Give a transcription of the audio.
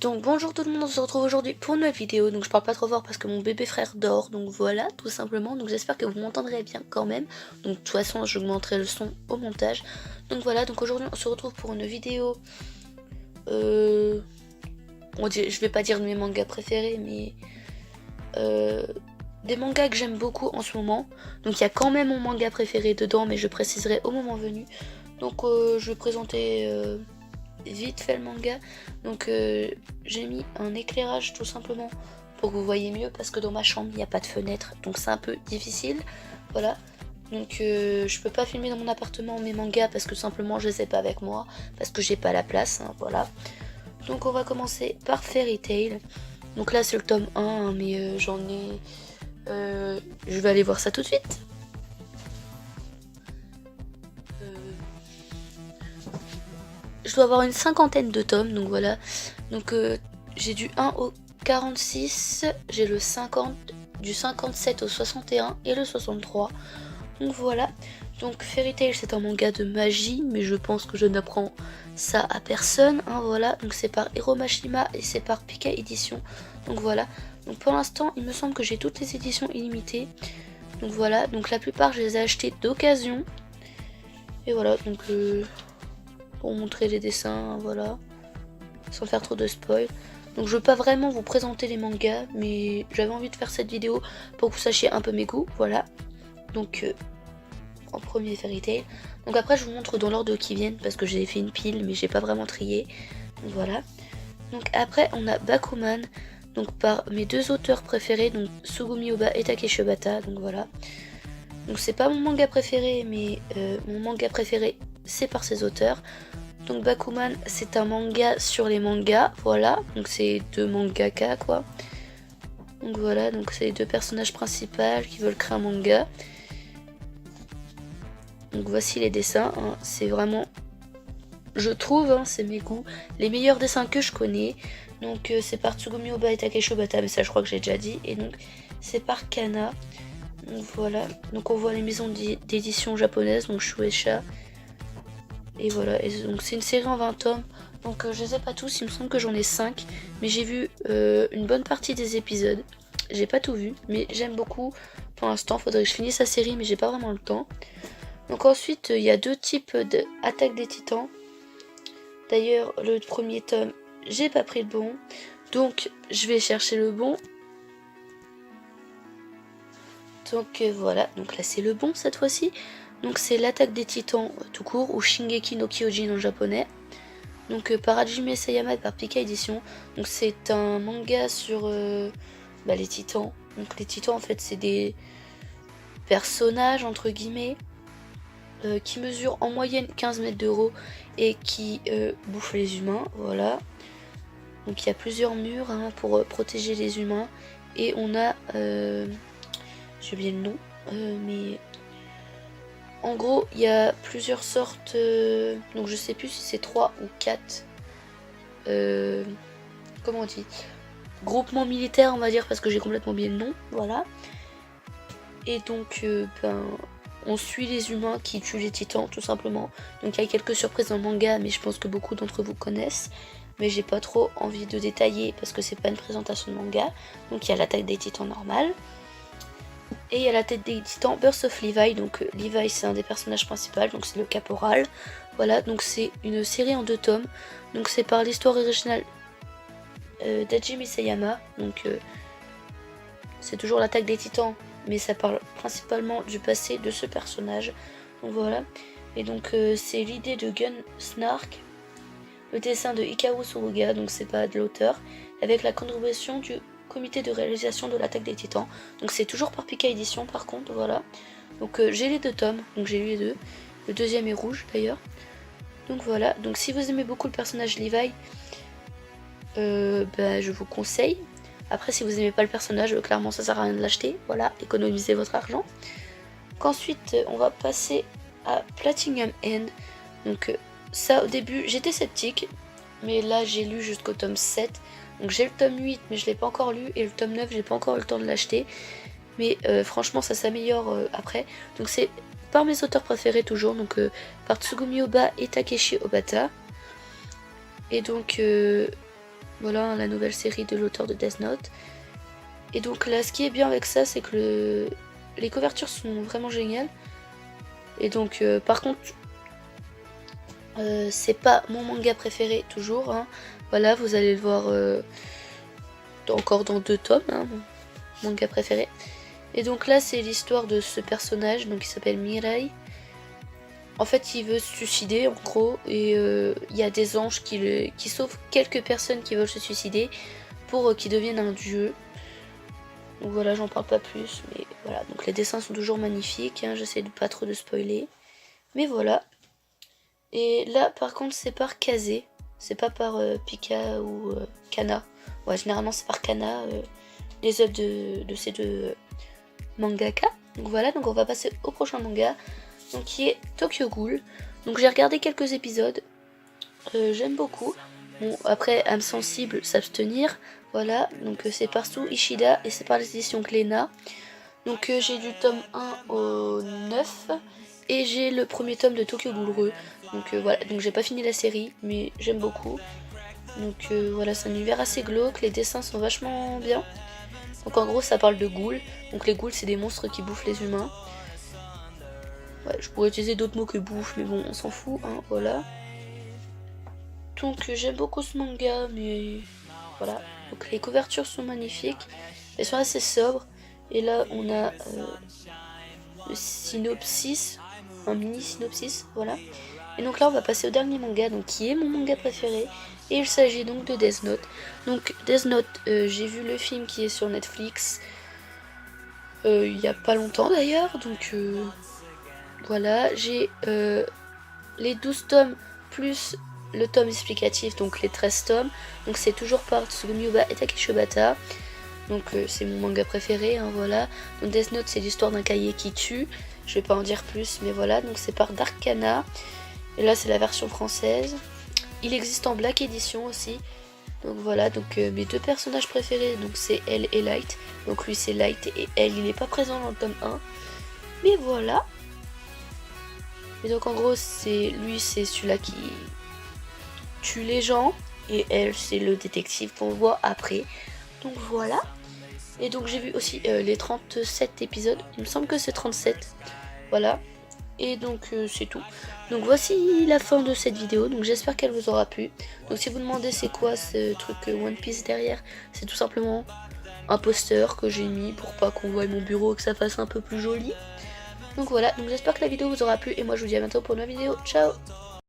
Donc bonjour tout le monde, on se retrouve aujourd'hui pour une nouvelle vidéo. Donc je parle pas trop fort parce que mon bébé frère dort, donc voilà, tout simplement. Donc j'espère que vous m'entendrez bien quand même. Donc de toute façon j'augmenterai le son au montage. Donc voilà, donc aujourd'hui on se retrouve pour une vidéo. Je vais pas dire de mes mangas préférés, mais des mangas que j'aime beaucoup en ce moment. Donc il y a quand même mon manga préféré dedans, mais je préciserai au moment venu. Donc je vais présenter vite fait le manga. Donc j'ai mis un éclairage tout simplement pour que vous voyez mieux, parce que dans ma chambre il n'y a pas de fenêtre, donc c'est un peu difficile. Voilà. Donc je peux pas filmer dans mon appartement mes mangas parce que simplement je les ai pas avec moi, parce que j'ai pas la place, hein, voilà. Donc on va commencer par Fairy Tail. Donc là c'est le tome 1, hein, mais j'en ai... je vais aller voir ça tout de suite. Je dois avoir une cinquantaine de tomes, donc voilà. Donc j'ai du 1 au 46, j'ai le 50, du 57 au 61 et le 63. Donc voilà. Donc Fairy Tail c'est un manga de magie, mais je pense que je n'apprends ça à personne, hein, voilà. Donc c'est par Hiro Mashima et c'est par Pika Édition. Donc voilà. Donc pour l'instant il me semble que j'ai toutes les éditions illimitées. Donc voilà, donc la plupart je les ai achetées d'occasion. Et voilà, donc pour montrer les dessins, voilà, sans faire trop de spoil. Donc je veux pas vraiment vous présenter les mangas, mais j'avais envie de faire cette vidéo pour que vous sachiez un peu mes goûts, voilà. Donc en premier Fairy Tail. Donc après je vous montre dans l'ordre qui viennent, parce que j'ai fait une pile mais j'ai pas vraiment trié. Donc voilà. Donc après on a Bakuman, donc par mes deux auteurs préférés, donc Tsugumi Ohba et Takeshi Obata, donc voilà. Donc c'est pas mon manga préféré, mais mon manga préféré c'est par ces auteurs. Donc Bakuman c'est un manga sur les mangas, voilà, donc c'est deux mangaka quoi. Donc voilà, donc c'est les deux personnages principaux qui veulent créer un manga. Donc voici les dessins, hein. C'est vraiment, je trouve, hein, c'est mes goûts, les meilleurs dessins que je connais. Donc c'est par Tsugumi Ohba et Takeshi Obata, mais ça je crois que j'ai déjà dit. Et donc c'est par Kana. Donc voilà, donc on voit les maisons d'édition japonaises, donc Shueisha. Et voilà, et donc c'est une série en 20 tomes. Donc je les ai pas tous, il me semble que j'en ai 5. Mais j'ai vu une bonne partie des épisodes. J'ai pas tout vu, mais j'aime beaucoup pour l'instant. Faudrait que je finisse la série, mais j'ai pas vraiment le temps. Donc ensuite, il y a deux types d'Attaque des Titans. D'ailleurs, le premier tome, j'ai pas pris le bon. Donc je vais chercher le bon. Donc voilà, donc là c'est le bon cette fois-ci. Donc c'est l'Attaque des Titans tout court, ou Shingeki no Kyojin en japonais. Donc par Hajime Sayama et par Pika Édition. Donc c'est un manga sur les titans. Donc les titans en fait c'est des personnages entre guillemets qui mesurent en moyenne 15 mètres de haut et qui bouffent les humains, voilà. Donc il y a plusieurs murs, hein, pour protéger les humains. Et on a... j'ai oublié le nom, mais... En gros, il y a plusieurs sortes, donc je sais plus si c'est 3 ou 4, comment on dit, groupements militaires on va dire, parce que j'ai complètement oublié le nom, voilà. Et donc, on suit les humains qui tuent les titans tout simplement. Donc il y a quelques surprises dans le manga, mais je pense que beaucoup d'entre vous connaissent. Mais j'ai pas trop envie de détailler parce que c'est pas une présentation de manga. Donc il y a l'attaque des titans normale. Et il y a la tête des titans Birth of Levi, donc Levi c'est un des personnages principaux, donc c'est le caporal. Voilà, donc c'est une série en 2 tomes, donc c'est par l'histoire originale d'Hajime Sayama, donc c'est toujours l'attaque des titans, mais ça parle principalement du passé de ce personnage. Donc voilà, et donc c'est l'idée de Gun Snark, le dessin de Hikaru Suruga, donc c'est pas de l'auteur, avec la contribution du comité de réalisation de l'attaque des titans. Donc c'est toujours par Pika Édition par contre, voilà. Donc j'ai les 2 tomes, donc j'ai lu les 2. Le deuxième est rouge d'ailleurs. Donc voilà, donc si vous aimez beaucoup le personnage Levi, je vous conseille. Après si vous aimez pas le personnage, clairement ça sert à rien de l'acheter, voilà, économisez votre argent. Qu'ensuite on va passer à Platinum End. Donc ça au début j'étais sceptique, mais là j'ai lu jusqu'au tome 7. Donc j'ai le tome 8 mais je l'ai pas encore lu, et le tome 9 j'ai pas encore eu le temps de l'acheter. Mais franchement ça s'améliore après. Donc c'est par mes auteurs préférés toujours, donc par Tsugumi Ohba et Takeshi Obata. Et donc Voilà, la nouvelle série de l'auteur de Death Note. Et donc là, ce qui est bien avec ça, c'est que les couvertures sont vraiment géniales. Et donc, par contre, c'est pas mon manga préféré toujours. Hein. Voilà, vous allez le voir encore dans 2 tomes, hein, mon manga préféré. Et donc là, c'est l'histoire de ce personnage, donc il s'appelle Mirai. En fait, il veut se suicider en gros, et il y a des anges qui sauvent quelques personnes qui veulent se suicider pour qu'ils deviennent un dieu. Donc voilà, j'en parle pas plus, mais voilà. Donc les dessins sont toujours magnifiques, hein, j'essaie de pas trop de spoiler. Mais voilà. Et là, par contre, c'est par Kazé, c'est pas par Pika ou Kana. Ouais, généralement c'est par Kana, les œuvres de ces 2 mangaka. Donc voilà, donc on va passer au prochain manga, donc qui est Tokyo Ghoul. Donc j'ai regardé quelques épisodes, j'aime beaucoup. Bon, après, âme sensible, s'abstenir. Voilà, donc c'est par Sou Ishida et c'est par les éditions Glénat. Donc j'ai du tome 1 au 9 et j'ai le premier tome de Tokyo Ghoul. Donc voilà, donc j'ai pas fini la série, mais j'aime beaucoup. Donc voilà, c'est un univers assez glauque, les dessins sont vachement bien. Donc en gros, ça parle de ghouls. Donc les ghouls, c'est des monstres qui bouffent les humains. Ouais, je pourrais utiliser d'autres mots que bouffe, mais bon, on s'en fout, hein, voilà. Donc j'aime beaucoup ce manga, mais voilà. Donc les couvertures sont magnifiques, elles sont assez sobres. Et là, on a le synopsis, un mini synopsis, voilà. Et donc là, on va passer au dernier manga, donc qui est mon manga préféré. Et il s'agit donc de Death Note. Donc Death Note, j'ai vu le film qui est sur Netflix il y a pas longtemps d'ailleurs. Donc voilà, j'ai les 12 tomes plus le tome explicatif, donc les 13 tomes. Donc c'est toujours par Tsugumiyoba et Takeshi Obata. Donc c'est mon manga préféré, hein, voilà. Donc Death Note, c'est l'histoire d'un cahier qui tue. Je vais pas en dire plus, mais voilà. Donc c'est par Darkana. Et là, c'est la version française. Il existe en Black Edition aussi. Donc voilà, donc mes 2 personnages préférés, donc c'est Elle et Light. Donc lui c'est Light et Elle, il n'est pas présent dans le tome 1. Mais voilà. Et donc en gros, c'est celui-là qui tue les gens. Et Elle, c'est le détective qu'on voit après. Donc voilà. Et donc j'ai vu aussi les 37 épisodes. Il me semble que c'est 37. Voilà. Et donc c'est tout. Donc voici la fin de cette vidéo. Donc j'espère qu'elle vous aura plu. Donc si vous demandez c'est quoi ce truc One Piece derrière, c'est tout simplement un poster que j'ai mis pour pas qu'on voie mon bureau, que ça fasse un peu plus joli. Donc voilà, donc j'espère que la vidéo vous aura plu. Et moi je vous dis à bientôt pour une nouvelle vidéo. Ciao!